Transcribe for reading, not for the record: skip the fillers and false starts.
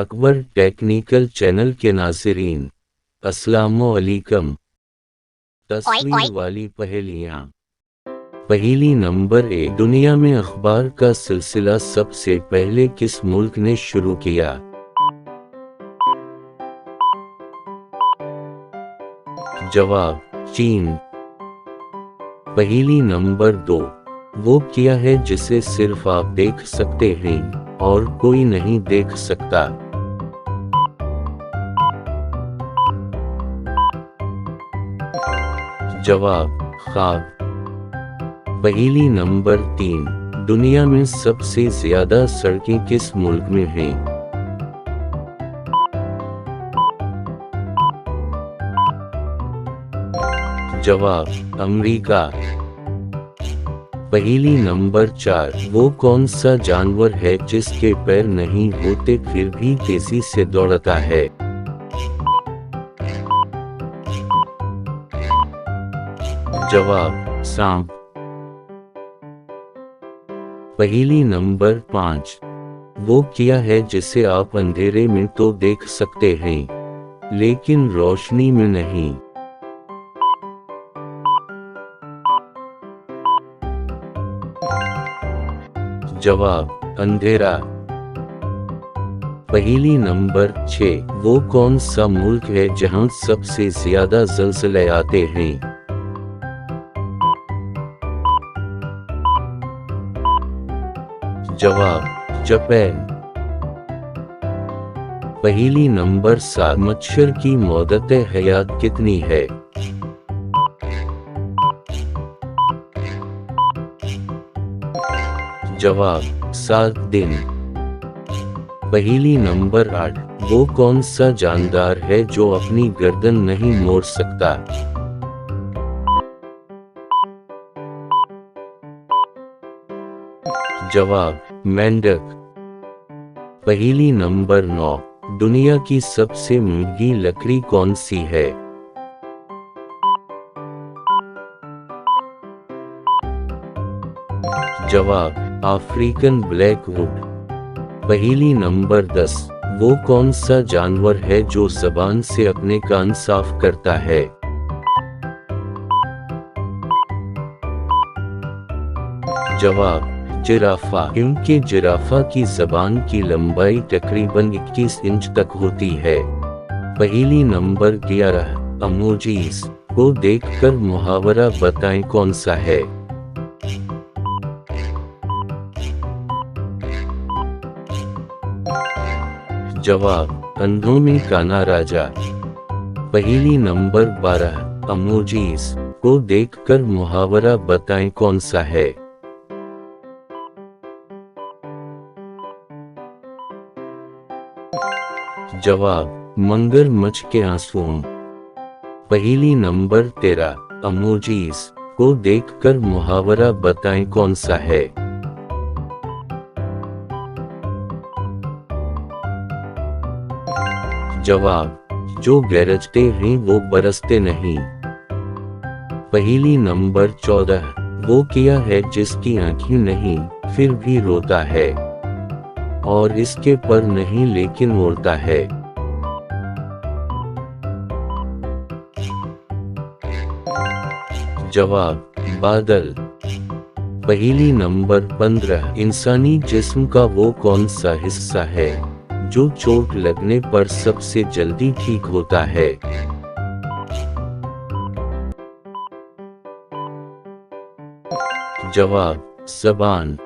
Akbar technical channel के नाज़रीन, अस्सलामुअलैकुम। तस्वीर वाली पहेलियाँ। पहेली नंबर 1, दुनिया में अखबार का सिलसिला सबसे पहले किस मुल्क ने शुरू किया? जवाब, चीन। पहेली नंबर 2, वो क्या है जिसे सिर्फ आप देख सकते हैं और कोई नहीं देख सकता? जवाब, ख्वाब। पहेली नंबर 3, दुनिया में सबसे ज्यादा सड़कें किस मुल्क में हैं? जवाब, अमेरिका। पहेली नंबर 4, वो कौन सा जानवर है जिसके पैर नहीं होते फिर भी तेजी से दौड़ता है? जवाब, सांप। पहेली नंबर 5, वो क्या है जिसे आप अंधेरे में तो देख सकते हैं लेकिन रोशनी में नहीं? जवाब, अंधेरा। पहेली नंबर 6, वो कौन सा मुल्क है जहां सबसे ज्यादा ज़लज़ले आते हैं? जवाब, जापान। पहेली नंबर 7, मच्छर की मुद्दत हयात कितनी है? जवाब, 7 दिन। पहेली नंबर 8, वो कौन सा जानदार है जो अपनी गर्दन नहीं मोड़ सकता? जवाब, मेंढक। पहेली नंबर 9, दुनिया की सबसे महंगी लकड़ी कौन सी है? जवाब, अफ्रीकन ब्लैकवुड। पहेली नंबर 10, वो कौन सा जानवर है जो ज़बान से अपने कान साफ करता है? जवाब, जिराफा, क्योंकि जिराफा की ज़बान की लंबाई तकरीबन 21 इंच तक होती है। पहेली नंबर 11, इमोजीज को देखकर मुहावरा बताएं कौन सा है? जवाब, अंधों में काना राजा। पहेली नंबर 12, इमोजीज को देखकर मुहावरा बताएं कौन सा है? जवाब, मगरमच्छ के आंसू। पहेली नंबर 13, इमोजीज को देखकर मुहावरा बताएं कौन सा है? जवाब, जो गरजते हैं वो बरसते नहीं। पहेली नंबर 14, वो क्या है जिसकी आंखें नहीं फिर भी रोता है और इसके पर नहीं लेकिन उड़ता है? जवाब, बादल। पहेली नंबर 15, इंसानी जिस्म का वो कौन सा हिस्सा है जो चोट लगने पर सबसे जल्दी ठीक होता है? जवाब, ज़बान।